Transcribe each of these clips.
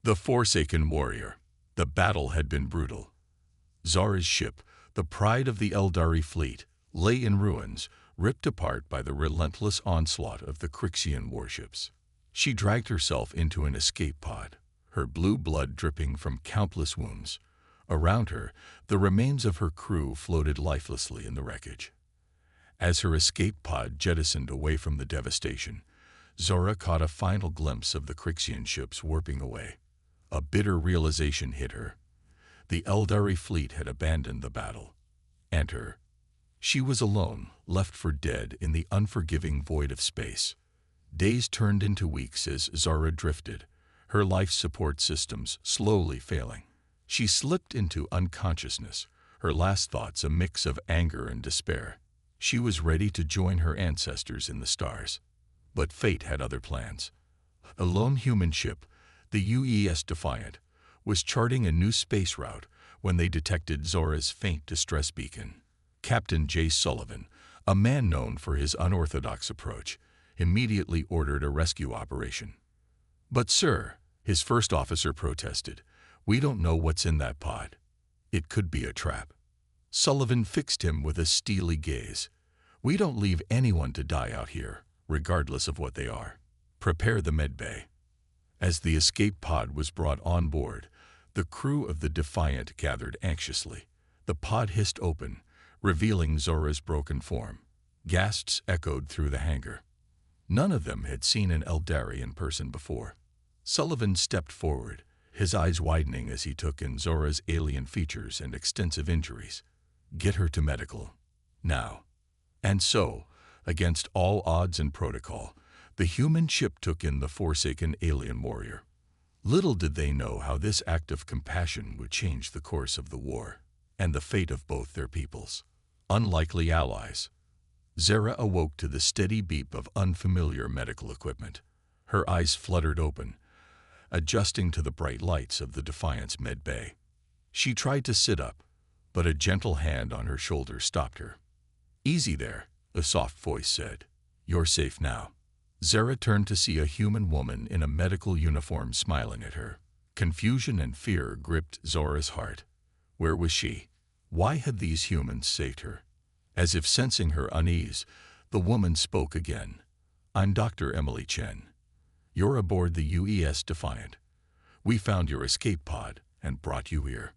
The Forsaken Warrior. The battle had been brutal. Zara's ship, the pride of the Eldari fleet, lay in ruins, ripped apart by the relentless onslaught of the Kryxian warships. She dragged herself into an escape pod, her blue blood dripping from countless wounds. Around her, the remains of her crew floated lifelessly in the wreckage. As her escape pod jettisoned away from the devastation, Zara caught a final glimpse of the Kryxian ships warping away. A bitter realization hit her. The Eldari fleet had abandoned the battle. And her. She was alone, left for dead in the unforgiving void of space. Days turned into weeks as Zara drifted, her life support systems slowly failing. She slipped into unconsciousness, her last thoughts a mix of anger and despair. She was ready to join her ancestors in the stars. But fate had other plans. A lone human ship, the UES Defiant, was charting a new space route when they detected Zora's faint distress beacon. Captain J. Sullivan, a man known for his unorthodox approach, immediately ordered a rescue operation. "But sir," his first officer protested, "we don't know what's in that pod. It could be a trap." Sullivan fixed him with a steely gaze. "We don't leave anyone to die out here, regardless of what they are. Prepare the med bay." As the escape pod was brought on board, the crew of the Defiant gathered anxiously. The pod hissed open, revealing Zora's broken form. Gasps echoed through the hangar. None of them had seen an Eldari in person before. Sullivan stepped forward, his eyes widening as he took in Zora's alien features and extensive injuries. "Get her to medical. Now." And so, against all odds and protocol, the human ship took in the Forsaken alien warrior. Little did they know how this act of compassion would change the course of the war, and the fate of both their peoples. Unlikely allies. Zara awoke to the steady beep of unfamiliar medical equipment. Her eyes fluttered open, adjusting to the bright lights of the Defiant's med bay. She tried to sit up, but a gentle hand on her shoulder stopped her. "Easy there," a soft voice said. "You're safe now." Zara turned to see a human woman in a medical uniform smiling at her. Confusion and fear gripped Zora's heart. Where was she? Why had these humans saved her? As if sensing her unease, the woman spoke again. "I'm Dr. Emily Chen. You're aboard the UES Defiant. We found your escape pod and brought you here."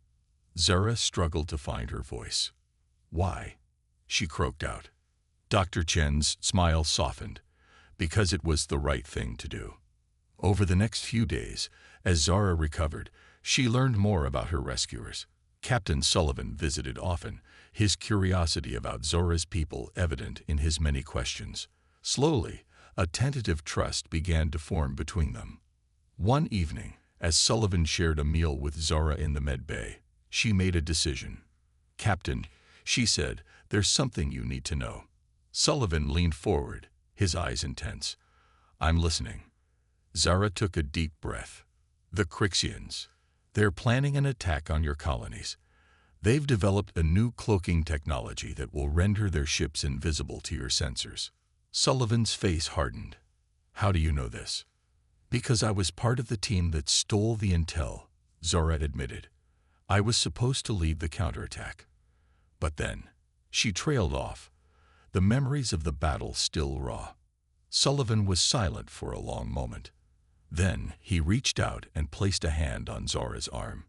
Zara struggled to find her voice. "Why?" she croaked out. Dr. Chen's smile softened, because it was the right thing to do. Over the next few days, as Zara recovered, she learned more about her rescuers. Captain Sullivan visited often, his curiosity about Zora's people evident in his many questions. Slowly, a tentative trust began to form between them. One evening, as Sullivan shared a meal with Zora in the med bay, she made a decision. "Captain," she said, "there's something you need to know." Sullivan leaned forward, his eyes intense. "I'm listening." Zara took a deep breath. "The Kryxians. They're planning an attack on your colonies. They've developed a new cloaking technology that will render their ships invisible to your sensors." Sullivan's face hardened. "How do you know this?" "Because I was part of the team that stole the intel," Zora admitted. "I was supposed to lead the counterattack." But then, she trailed off, the memories of the battle still raw. Sullivan was silent for a long moment. Then he reached out and placed a hand on Zora's arm.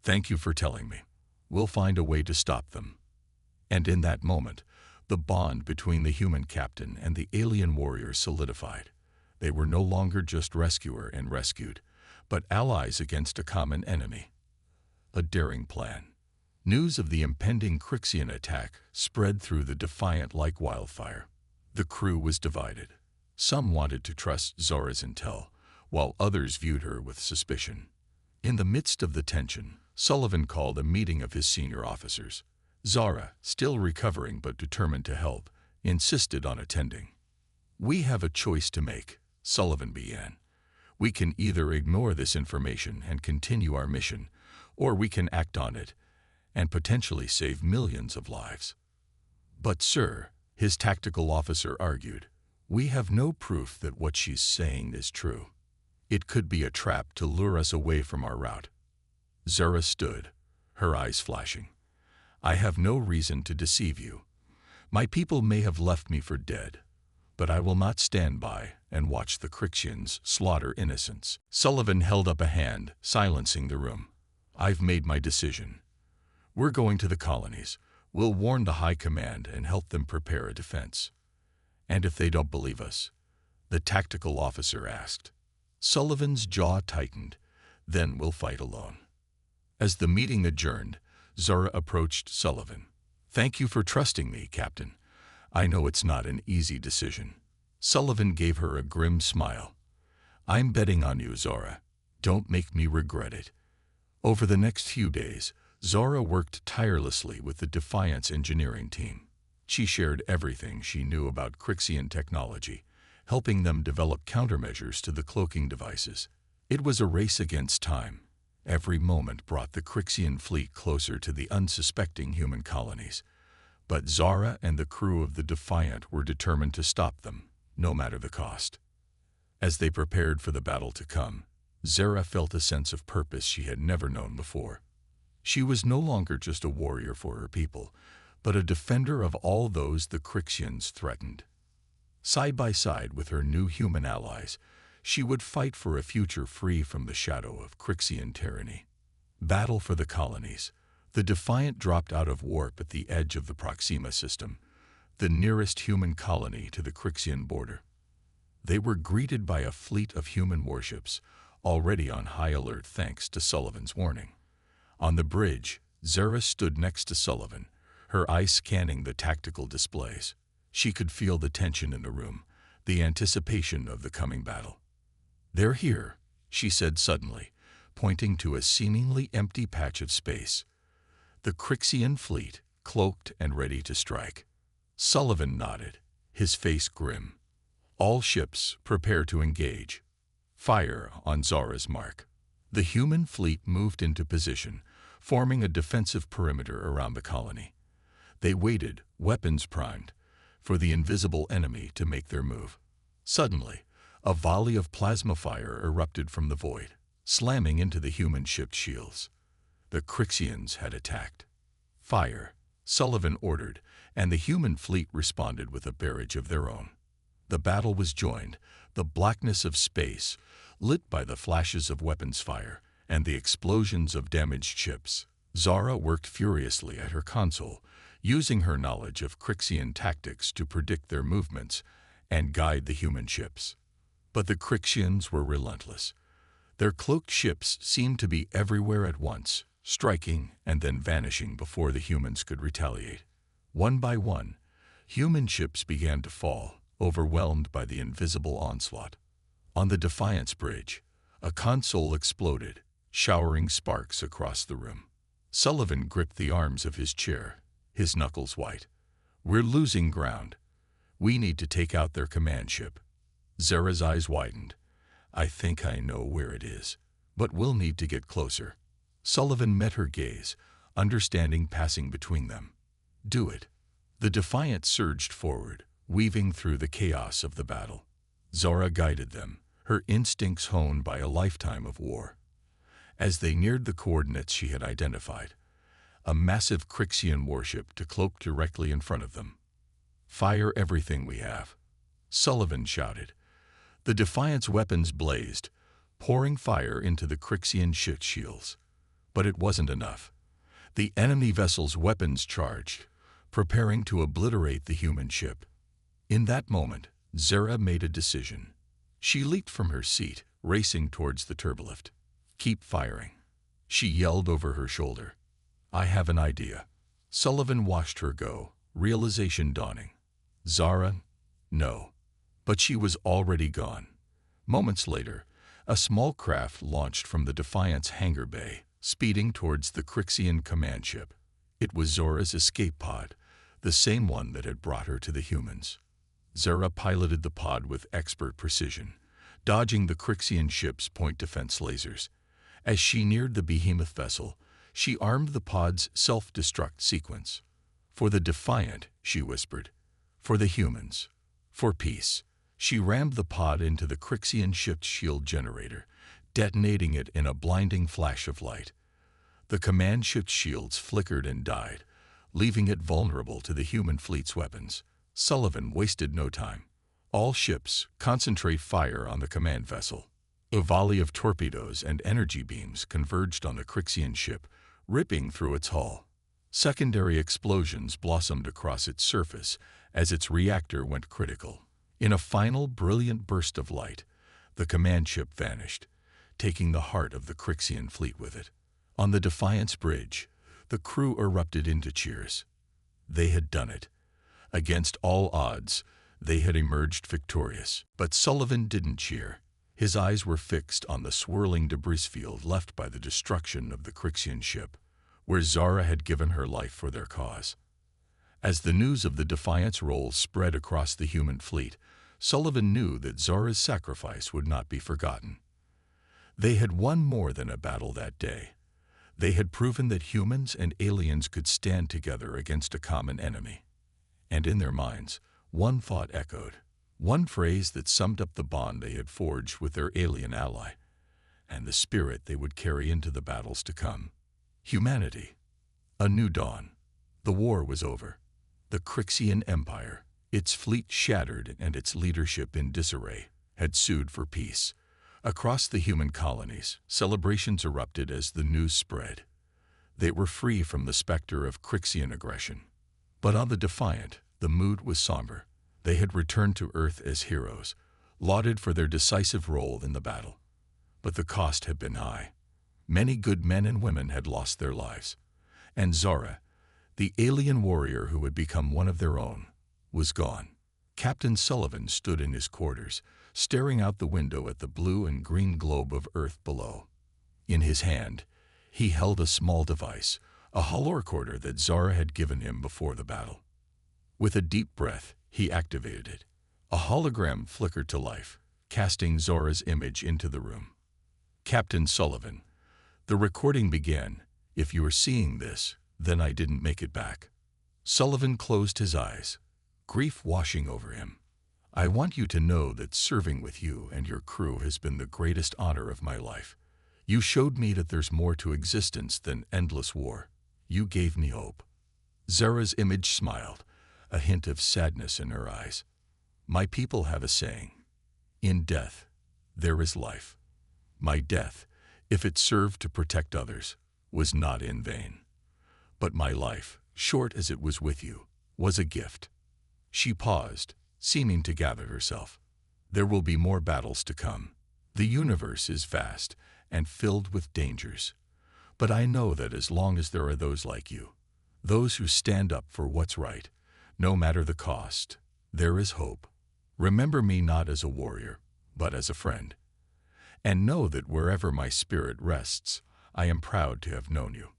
"Thank you for telling me. We'll find a way to stop them." And in that moment, the bond between the human captain and the alien warrior solidified. They were no longer just rescuer and rescued, but allies against a common enemy. A daring plan. News of the impending Kryxian attack spread through the Defiant like wildfire. The crew was divided. Some wanted to trust Zora's intel, while others viewed her with suspicion. In the midst of the tension, Sullivan called a meeting of his senior officers. Zara, still recovering but determined to help, insisted on attending. "We have a choice to make," Sullivan began. "We can either ignore this information and continue our mission, or we can act on it and potentially save millions of lives." "But sir," his tactical officer argued, "we have no proof that what she's saying is true. It could be a trap to lure us away from our route. Zara stood, her eyes flashing. I have no reason to deceive you. My people may have left me for dead, but I will not stand by and watch the Crixians slaughter innocents. Sullivan held up a hand, silencing the room. I've made my decision. We're going to the colonies. We'll warn the High Command and help them prepare a defense. And if they don't believe us? The tactical officer asked. Sullivan's jaw tightened. Then we'll fight alone. As the meeting adjourned, Zara approached Sullivan. Thank you for trusting me, Captain. I know it's not an easy decision. Sullivan gave her a grim smile. I'm betting on you, Zara. Don't make me regret it. Over the next few days, Zara worked tirelessly with the Defiance engineering team. She shared everything she knew about Crixian technology, helping them develop countermeasures to the cloaking devices. It was a race against time. Every moment brought the Crixian fleet closer to the unsuspecting human colonies. But Zara and the crew of the Defiant were determined to stop them, no matter the cost. As they prepared for the battle to come, Zara felt a sense of purpose she had never known before. She was no longer just a warrior for her people, but a defender of all those the Crixians threatened. Side by side with her new human allies, she would fight for a future free from the shadow of Crixian tyranny. Battle for the colonies. The Defiant dropped out of warp at the edge of the Proxima system, the nearest human colony to the Crixian border. They were greeted by a fleet of human warships, already on high alert thanks to Sullivan's warning. On the bridge, Zara stood next to Sullivan, her eyes scanning the tactical displays. She could feel the tension in the room, the anticipation of the coming battle. They're here, she said suddenly, pointing to a seemingly empty patch of space. The Crixian fleet, cloaked and ready to strike. Sullivan nodded, his face grim. All ships, prepare to engage. Fire on Zara's mark. The human fleet moved into position, forming a defensive perimeter around the colony. They waited, weapons primed, for the invisible enemy to make their move. Suddenly, a volley of plasma fire erupted from the void, slamming into the human ship's shields. The Crixians had attacked. Fire, Sullivan ordered, and the human fleet responded with a barrage of their own. The battle was joined, the blackness of space, lit by the flashes of weapons fire and the explosions of damaged ships. Zara worked furiously at her console, using her knowledge of Crixian tactics to predict their movements and guide the human ships. But the Crixians were relentless. Their cloaked ships seemed to be everywhere at once, striking and then vanishing before the humans could retaliate. One by one, human ships began to fall, overwhelmed by the invisible onslaught. On the Defiance bridge, a console exploded, showering sparks across the room. Sullivan gripped the arms of his chair, his knuckles white. We're losing ground. We need to take out their command ship. Zara's eyes widened. I think I know where it is, but we'll need to get closer. Sullivan met her gaze, understanding passing between them. Do it. The Defiant surged forward, weaving through the chaos of the battle. Zara guided them, her instincts honed by a lifetime of war. As they neared the coordinates she had identified, a massive Crixian warship cloaked directly in front of them. Fire everything we have, Sullivan shouted. The Defiant's weapons blazed, pouring fire into the Crixian ship shields. But it wasn't enough. The enemy vessel's weapons charged, preparing to obliterate the human ship. In that moment, Zara made a decision. She leaped from her seat, racing towards the turbolift. Keep firing, she yelled over her shoulder. I have an idea. Sullivan watched her go, realization dawning. Zara, no. But she was already gone. Moments later, a small craft launched from the Defiant's hangar bay, speeding towards the Crixian command ship. It was Zora's escape pod, the same one that had brought her to the humans. Zara piloted the pod with expert precision, dodging the Crixian ship's point defense lasers. As she neared the behemoth vessel, she armed the pod's self-destruct sequence. For the Defiant, she whispered. For the humans. For peace. She rammed the pod into the Crixian ship's shield generator, detonating it in a blinding flash of light. The command ship's shields flickered and died, leaving it vulnerable to the human fleet's weapons. Sullivan wasted no time. All ships, concentrate fire on the command vessel. A volley of torpedoes and energy beams converged on the Crixian ship, ripping through its hull. Secondary explosions blossomed across its surface as its reactor went critical. In a final brilliant burst of light, the command ship vanished, taking the heart of the Crixian fleet with it. On the Defiance bridge, the crew erupted into cheers. They had done it. Against all odds, they had emerged victorious. But Sullivan didn't cheer. His eyes were fixed on the swirling debris field left by the destruction of the Crixian ship, where Zara had given her life for their cause. As the news of the Defiance roll spread across the human fleet, Sullivan knew that Zara's sacrifice would not be forgotten. They had won more than a battle that day. They had proven that humans and aliens could stand together against a common enemy. And in their minds, one thought echoed, one phrase that summed up the bond they had forged with their alien ally, and the spirit they would carry into the battles to come. Humanity. A new dawn. The war was over. The Crixian Empire, its fleet shattered and its leadership in disarray, had sued for peace. Across the human colonies, celebrations erupted as the news spread. They were free from the specter of Crixian aggression. But on the Defiant, the mood was somber. They had returned to Earth as heroes, lauded for their decisive role in the battle. But the cost had been high. Many good men and women had lost their lives. And Zara, the alien warrior who had become one of their own, was gone. Captain Sullivan stood in his quarters, staring out the window at the blue and green globe of Earth below. In his hand, he held a small device, a holorecorder that Zara had given him before the battle. With a deep breath, he activated it. A hologram flickered to life, casting Zora's image into the room. Captain Sullivan, the recording began. If you are seeing this, then I didn't make it back. Sullivan closed his eyes, grief washing over him. I want you to know that serving with you and your crew has been the greatest honor of my life. You showed me that there's more to existence than endless war. You gave me hope. Zara's image smiled, a hint of sadness in her eyes. My people have a saying, in death, there is life. My death, if it served to protect others, was not in vain. But my life, short as it was with you, was a gift. She paused, seeming to gather herself. There will be more battles to come. The universe is vast and filled with dangers. But I know that as long as there are those like you, those who stand up for what's right, no matter the cost, there is hope. Remember me not as a warrior, but as a friend. And know that wherever my spirit rests, I am proud to have known you.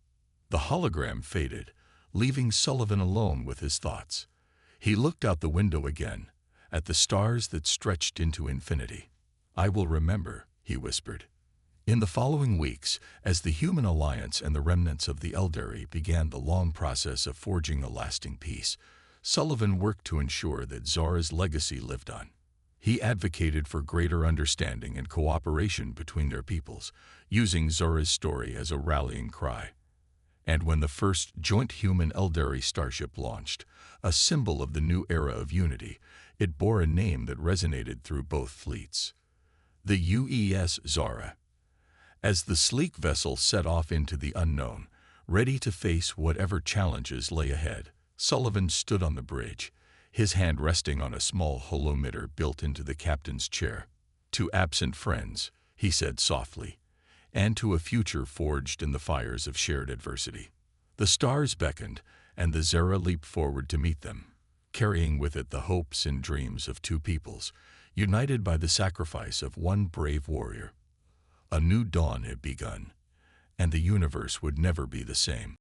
The hologram faded, leaving Sullivan alone with his thoughts. He looked out the window again, at the stars that stretched into infinity. I will remember, he whispered. In the following weeks, as the human alliance and the remnants of the Eldari began the long process of forging a lasting peace, Sullivan worked to ensure that Zara's legacy lived on. He advocated for greater understanding and cooperation between their peoples, using Zara's story as a rallying cry. And when the first joint human Eldari starship launched, a symbol of the new era of unity, it bore a name that resonated through both fleets. The UES Zara. As the sleek vessel set off into the unknown, ready to face whatever challenges lay ahead, Sullivan stood on the bridge, his hand resting on a small holometer built into the captain's chair. To absent friends, he said softly, and to a future forged in the fires of shared adversity. The stars beckoned, and the Zara leaped forward to meet them, carrying with it the hopes and dreams of two peoples, united by the sacrifice of one brave warrior. A new dawn had begun, and the universe would never be the same.